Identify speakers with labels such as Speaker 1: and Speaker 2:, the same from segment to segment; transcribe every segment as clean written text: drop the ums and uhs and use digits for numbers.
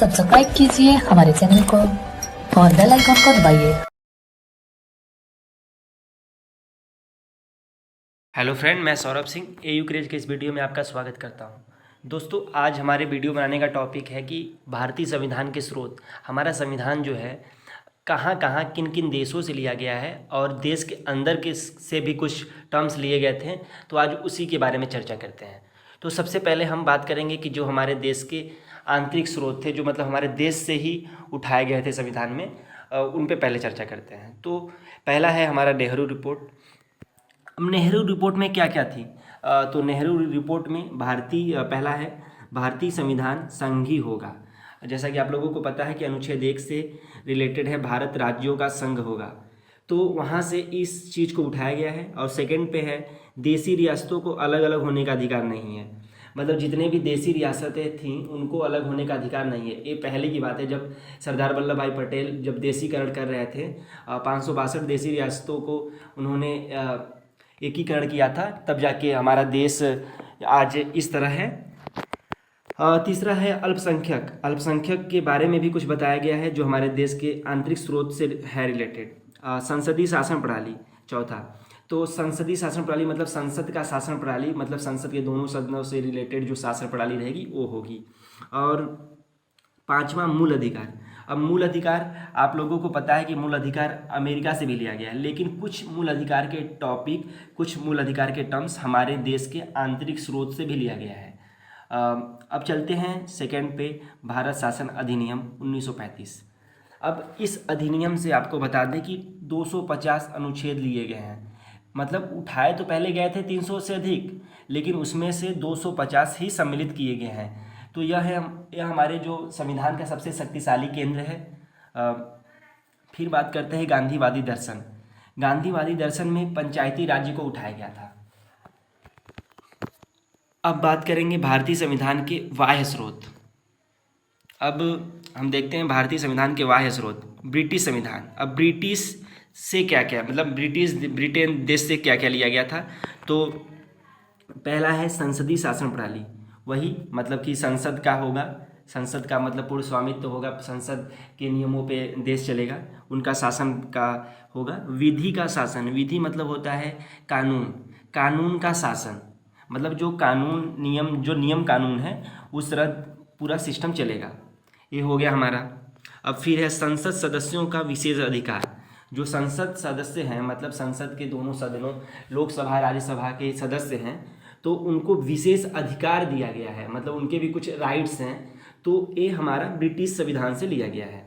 Speaker 1: Subscribe कीजिए हमारे channel को और बेल आइकन को दबाइए।
Speaker 2: हेलो फ्रेंड, मैं सौरभ सिंह एयू क्रेज के इस वीडियो में आपका स्वागत करता हूं। दोस्तों, आज हमारे वीडियो बनाने का टॉपिक है कि भारतीय संविधान के स्रोत। हमारा संविधान जो है कहाँ कहाँ किन किन देशों से लिया गया है और देश के अंदर के से भी कुछ टर्म्स लिए गए थे, तो आज उसी के बारे में चर्चा करते हैं। तो सबसे पहले हम बात करेंगे कि जो हमारे देश के आंतरिक स्रोत थे, जो मतलब हमारे देश से ही उठाए गए थे संविधान में, उन पे पहले चर्चा करते हैं। तो पहला है हमारा नेहरू रिपोर्ट। अब नेहरू रिपोर्ट में क्या क्या थी? तो नेहरू रिपोर्ट में पहला है भारतीय संविधान संघीय होगा। जैसा कि आप लोगों को पता है कि अनुच्छेद 1 से रिलेटेड है भारत राज्यों का संघ होगा, तो वहाँ से इस चीज़ को उठाया गया है। और सेकंड पे है देसी रियासतों को अलग अलग होने का अधिकार नहीं है। मतलब जितने भी देसी रियासतें थीं उनको अलग होने का अधिकार नहीं है। ये पहले की बात है, जब सरदार वल्लभ भाई पटेल जब देसीकरण कर रहे थे, 562 देसी रियासतों को उन्होंने एकीकरण किया था, तब जाके हमारा देश आज इस तरह है। तीसरा है अल्पसंख्यक। अल्पसंख्यक के बारे में भी कुछ बताया गया है जो हमारे देश के आंतरिक स्रोत से है रिलेटेड। संसदीय शासन प्रणाली चौथा। तो संसदीय शासन प्रणाली मतलब संसद का शासन प्रणाली, मतलब संसद के दोनों सदनों से रिलेटेड जो शासन प्रणाली रहेगी वो होगी। और पांचवा मूल अधिकार। अब मूल अधिकार आप लोगों को पता है कि मूल अधिकार अमेरिका से भी लिया गया है, लेकिन कुछ मूल अधिकार के टॉपिक, कुछ मूल अधिकार के टर्म्स हमारे देश के आंतरिक स्रोत से भी लिया गया है। अब चलते हैं सेकंड पे, भारत शासन अधिनियम 1935। अब इस अधिनियम से आपको बता दें कि 250 अनुच्छेद लिए गए हैं। मतलब उठाए तो पहले गए थे 300 से अधिक, लेकिन उसमें से 250 ही सम्मिलित किए गए हैं। तो यह हमारे जो संविधान का सबसे शक्तिशाली केंद्र है। फिर बात करते हैं गांधीवादी दर्शन। गांधीवादी दर्शन में पंचायती राज्य को उठाया गया था। अब बात करेंगे भारतीय संविधान के बाह्य स्रोत। अब हम देखते हैं भारतीय संविधान के बाह्य स्रोत। ब्रिटिश संविधान। अब ब्रिटिश से क्या क्या, मतलब ब्रिटेन देश से क्या क्या लिया गया था? तो पहला है संसदीय शासन प्रणाली। वही मतलब कि संसद का होगा, संसद का मतलब पूर्ण स्वामित्व होगा, संसद के नियमों पे देश चलेगा, उनका शासन का होगा। विधि का शासन। विधि मतलब होता है कानून, कानून का शासन, मतलब जो कानून नियम, जो नियम कानून है उस तरह पूरा सिस्टम चलेगा। ये हो गया हमारा। अब फिर है संसद सदस्यों का विशेष अधिकार। जो संसद सदस्य हैं, मतलब संसद के दोनों सदनों, लोकसभा राज्यसभा के सदस्य हैं, तो उनको विशेष अधिकार दिया गया है, मतलब उनके भी कुछ राइट्स हैं। तो ये हमारा ब्रिटिश संविधान से लिया गया है।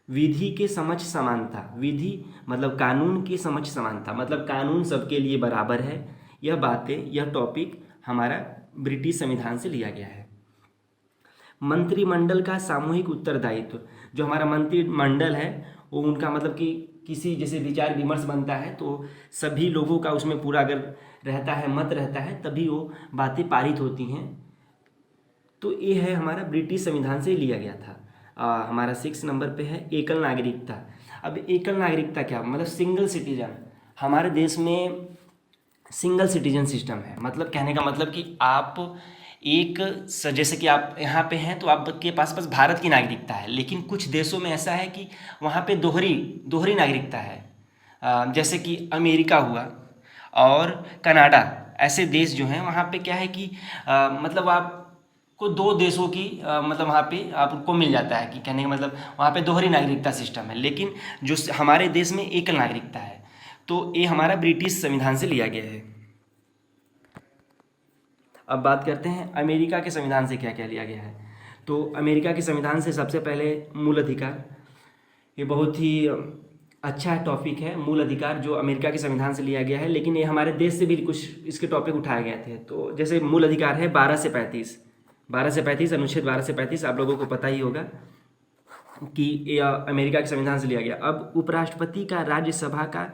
Speaker 2: विधि के समक्ष समानता। विधि मतलब कानून के समक्ष समानता, मतलब कानून सबके लिए बराबर है। यह बातें, यह टॉपिक हमारा ब्रिटिश संविधान से लिया गया है। मंत्रिमंडल का सामूहिक उत्तरदायित्व। जो हमारा मंत्रिमंडल है वो उनका मतलब कि किसी जैसे विचार विमर्श बनता है तो सभी लोगों का उसमें पूरा अगर रहता है, मत रहता है, तभी वो बातें पारित होती हैं। तो ये है हमारा ब्रिटिश संविधान से लिया गया था। हमारा 6 नंबर पे है एकल नागरिकता। अब एकल नागरिकता क्या मतलब? Single citizen. हमारे देश में सिंगल सिटीजन सिस्टम है। मतलब कहने का मतलब कि आप जैसे कि आप यहाँ पे हैं तो आपके पास बस भारत की नागरिकता है, लेकिन कुछ देशों में ऐसा है कि वहाँ पे दोहरी नागरिकता है। जैसे कि अमेरिका हुआ और कनाडा, ऐसे देश जो हैं वहाँ पे क्या है कि मतलब आपको दो देशों की मतलब वहाँ पे आपको मिल जाता है कि कहने का मतलब वहाँ पे दोहरी नागरिकता सिस्टम है, लेकिन जो हमारे देश में एकल नागरिकता है। तो ये हमारा ब्रिटिश संविधान से लिया गया है। अब बात करते हैं अमेरिका के संविधान से क्या क्या लिया गया है। तो अमेरिका के संविधान से सबसे पहले मूल अधिकार। ये बहुत ही अच्छा टॉपिक है, मूल अधिकार जो अमेरिका के संविधान से लिया गया है, लेकिन ये हमारे देश से भी कुछ इसके टॉपिक उठाए गए थे। तो जैसे मूल अधिकार है 12 से 35, अनुच्छेद 12 से 35 आप लोगों को पता ही होगा कि ये अमेरिका के संविधान से लिया गया। अब उपराष्ट्रपति का राज्यसभा का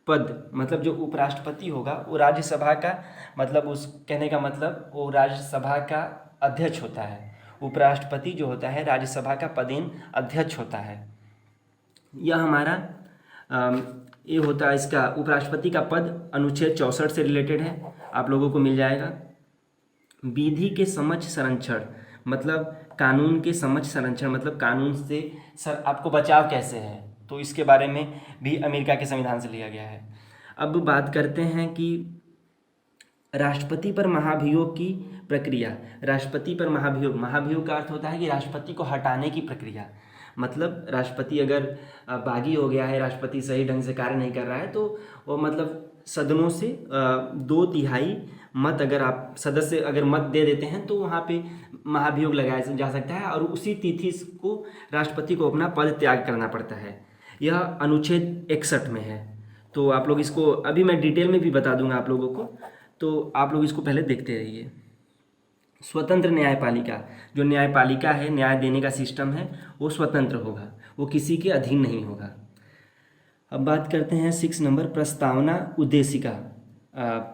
Speaker 2: पद, मतलब जो उपराष्ट्रपति होगा वो राज्यसभा का, मतलब उस कहने का मतलब वो राज्यसभा का अध्यक्ष होता है। उपराष्ट्रपति जो होता है राज्यसभा का पदेन अध्यक्ष होता है। यह हमारा ये होता है, इसका उपराष्ट्रपति का पद अनुच्छेद 64 से रिलेटेड है, आप लोगों को मिल जाएगा। विधि के समक्ष संरक्षण, मतलब कानून के समझ संरक्षण, मतलब कानून से सर आपको बचाव कैसे है, तो इसके बारे में भी अमेरिका के संविधान से लिया गया है। अब बात करते हैं कि राष्ट्रपति पर महाभियोग की प्रक्रिया। राष्ट्रपति पर महाभियोग, महाभियोग का अर्थ होता है कि राष्ट्रपति को हटाने की प्रक्रिया। मतलब राष्ट्रपति अगर बागी हो गया है, राष्ट्रपति सही ढंग से कार्य नहीं कर रहा है, तो वो मतलब सदनों से 2/3 मत अगर आप सदस्य अगर मत दे देते हैं तो वहाँ पे महाभियोग लगाया जा सकता है और उसी तिथि को राष्ट्रपति को अपना पद त्याग करना पड़ता है। यह अनुच्छेद 61 में है। तो आप लोग इसको अभी मैं डिटेल में भी बता दूंगा आप लोगों को, तो आप लोग इसको पहले देखते रहिए। स्वतंत्र न्यायपालिका, जो न्यायपालिका है, न्याय देने का सिस्टम है, वो स्वतंत्र होगा, वो किसी के अधीन नहीं होगा। अब बात करते हैं 6 नंबर, प्रस्तावना उद्देशिका।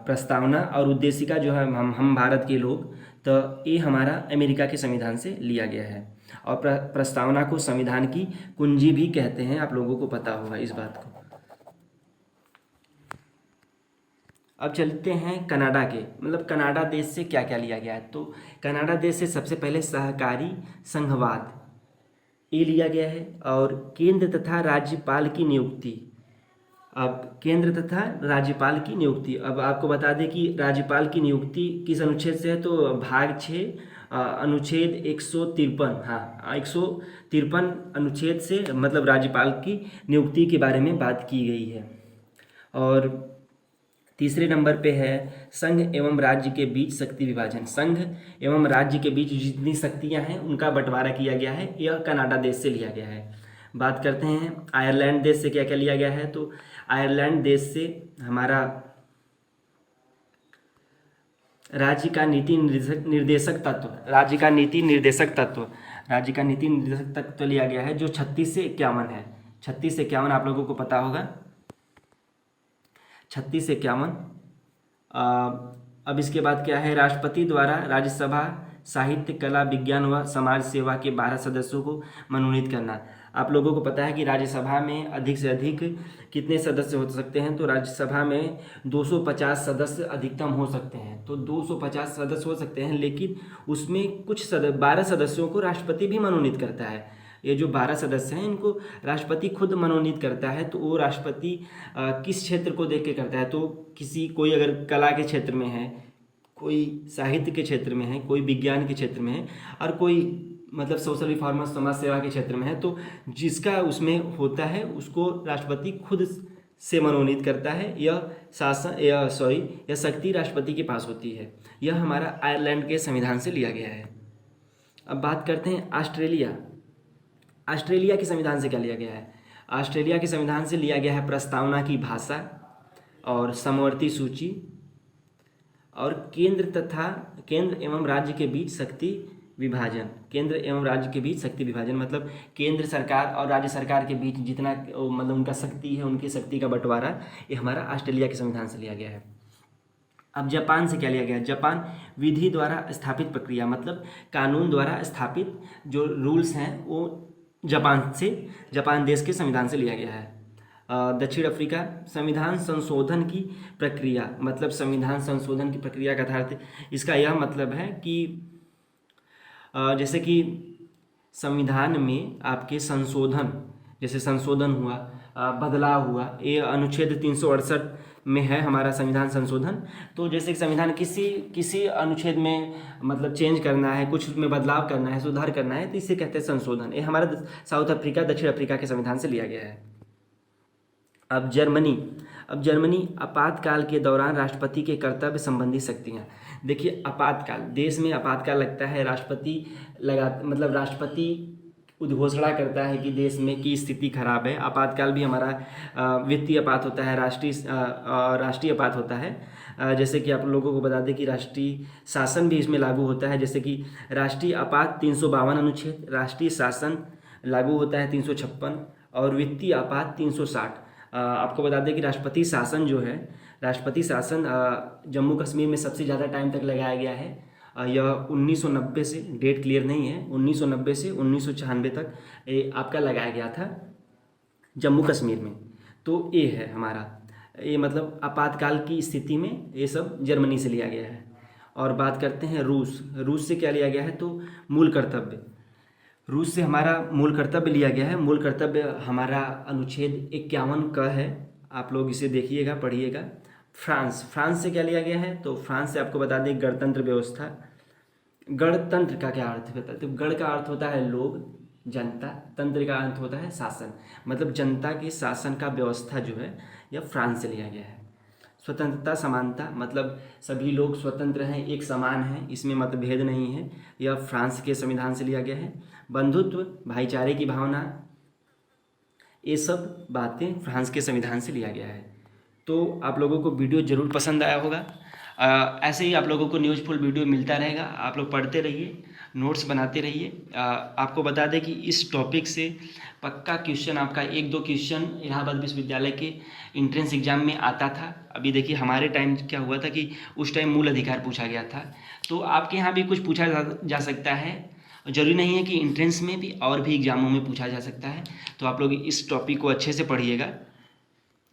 Speaker 2: प्रस्तावना और उद्देशिका जो है हम भारत के लोग, तो ये हमारा अमेरिका के संविधान से लिया गया है। और प्रस्तावना को संविधान की कुंजी भी कहते हैं, आप लोगों को पता होगा इस बात को। अब चलते हैं कनाडा के, मतलब कनाडा देश से क्या क्या लिया गया है। तो कनाडा देश से सबसे पहले सहकारी संघवाद ये लिया गया है, और केंद्र तथा राज्यपाल की नियुक्ति। अब केंद्र तथा राज्यपाल की नियुक्ति, अब आपको बता दें कि राज्यपाल की नियुक्ति किस अनुच्छेद से है, तो भाग 6 अनुच्छेद 153, हाँ 153 अनुच्छेद से मतलब राज्यपाल की नियुक्ति के बारे में बात की गई है। और तीसरे नंबर पे है संघ एवं राज्य के बीच शक्ति विभाजन। संघ एवं राज्य के बीच जितनी शक्तियां हैं उनका बंटवारा किया गया है, यह कनाडा देश से लिया गया है। बात करते हैं आयरलैंड देश से क्या क्या लिया गया है। तो आयरलैंड देश से हमारा राज्य का नीति निर्देशक तत्व लिया गया है, जो 36 से 51 है। 36 से 51 आप लोगों को पता होगा, 36 से 51। अब इसके बाद क्या है, राष्ट्रपति द्वारा राज्यसभा साहित्य, कला, विज्ञान व समाज सेवा के 12 सदस्यों को मनोनीत करना। आप लोगों को पता है कि राज्यसभा में अधिक से अधिक कितने सदस्य हो सकते हैं, तो राज्यसभा में 250 सदस्य अधिकतम हो सकते हैं। तो 250 सदस्य हो सकते हैं, लेकिन उसमें कुछ 12 सदस्यों को राष्ट्रपति भी मनोनीत करता है। ये जो 12 सदस्य हैं इनको राष्ट्रपति खुद मनोनीत करता है। तो वो राष्ट्रपति किस क्षेत्र को देख के करता है, तो कोई अगर कला के क्षेत्र में है, कोई साहित्य के क्षेत्र में है, कोई विज्ञान के क्षेत्र में है, और कोई मतलब सोशल रिफॉर्मर समाज सेवा के क्षेत्र में है, तो जिसका उसमें होता है उसको राष्ट्रपति खुद से मनोनीत करता है। यह शक्ति राष्ट्रपति के पास होती है। यह हमारा आयरलैंड के संविधान से लिया गया है। अब बात करते हैं ऑस्ट्रेलिया के संविधान से क्या लिया गया है। ऑस्ट्रेलिया के संविधान से लिया गया है प्रस्तावना की भाषा और समवर्ती सूची, और केंद्र एवं राज्य के बीच शक्ति विभाजन। केंद्र एवं राज्य के बीच शक्ति विभाजन मतलब केंद्र सरकार और राज्य सरकार के बीच जितना मतलब उनका शक्ति है, उनकी शक्ति का बंटवारा, ये हमारा ऑस्ट्रेलिया के संविधान से लिया गया है। अब जापान से क्या लिया गया है। जापान विधि द्वारा स्थापित प्रक्रिया, मतलब कानून द्वारा स्थापित जो रूल्स हैं वो जापान देश के संविधान से लिया गया है। दक्षिण अफ्रीका संविधान संशोधन की प्रक्रिया, मतलब संविधान संशोधन की प्रक्रिया का अर्थ इसका यह मतलब है कि जैसे कि संविधान में आपके संशोधन हुआ, बदलाव हुआ, ये अनुच्छेद 368 में है हमारा संविधान संशोधन। तो जैसे कि संविधान किसी अनुच्छेद में मतलब चेंज करना है, कुछ में बदलाव करना है, सुधार करना है, तो इसे कहते हैं संशोधन। ये हमारा दक्षिण अफ्रीका के संविधान से लिया गया है। अब जर्मनी आपातकाल के दौरान राष्ट्रपति के कर्तव्य संबंधी शक्तियाँ। देखिए आपातकाल, देश में आपातकाल लगता है, राष्ट्रपति उद्घोषणा करता है कि देश में की स्थिति खराब है। आपातकाल भी हमारा वित्तीय आपात होता है, राष्ट्रीय आपात होता है। जैसे कि आप लोगों को बता दें कि राष्ट्रीय शासन भी इसमें लागू होता है। जैसे कि राष्ट्रीय आपात 352 अनुच्छेद, राष्ट्रीय शासन लागू होता है 356, और वित्तीय आपात 360। आपको बता दें कि राष्ट्रपति शासन जम्मू कश्मीर में सबसे ज़्यादा टाइम तक लगाया गया है। यह 1990 से, डेट क्लियर नहीं है, 1990 से 1996 तक ये आपका लगाया गया था जम्मू कश्मीर में। तो ये है हमारा, ये मतलब आपातकाल की स्थिति में ये सब जर्मनी से लिया गया है। और बात करते हैं रूस। रूस से क्या लिया गया है, तो मूल कर्तव्य। रूस से हमारा मूल कर्तव्य लिया गया है। मूल कर्तव्य हमारा अनुच्छेद 51 का है, आप लोग इसे देखिएगा, पढ़िएगा। फ्रांस, फ्रांस से क्या लिया गया है, तो फ्रांस से आपको बता दें गणतंत्र व्यवस्था। गणतंत्र का क्या अर्थ होता है, तो गण का अर्थ होता है लोग, जनता, तंत्र का अर्थ होता है शासन, मतलब जनता के शासन का व्यवस्था जो है यह फ्रांस से लिया गया है। स्वतंत्रता समानता, मतलब सभी लोग स्वतंत्र हैं, एक समान हैं, इसमें मतभेद नहीं है, यह फ्रांस के संविधान से लिया गया है। बंधुत्व, भाईचारे की भावना, ये सब बातें फ्रांस के संविधान से लिया गया है। तो आप लोगों को वीडियो ज़रूर पसंद आया होगा। ऐसे ही आप लोगों को न्यूज़फुल वीडियो मिलता रहेगा, आप लोग पढ़ते रहिए, नोट्स बनाते रहिए। आपको बता दें कि इस टॉपिक से पक्का क्वेश्चन आपका 1-2 क्वेश्चन इलाहाबाद विश्वविद्यालय के एंट्रेंस एग्जाम में आता था। अभी देखिए हमारे टाइम क्या हुआ था कि उस टाइम मूल अधिकार पूछा गया था, तो आपके यहाँ भी कुछ पूछा जा सकता है। ज़रूरी नहीं है कि एंट्रेंस में भी, और भी एग्जामों में पूछा जा सकता है। तो आप लोग इस टॉपिक को अच्छे से पढ़िएगा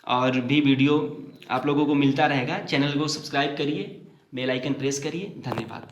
Speaker 2: और भी वीडियो आप लोगों को मिलता रहेगा। चैनल को सब्सक्राइब करिए, बेल आइकन प्रेस करिए। धन्यवाद।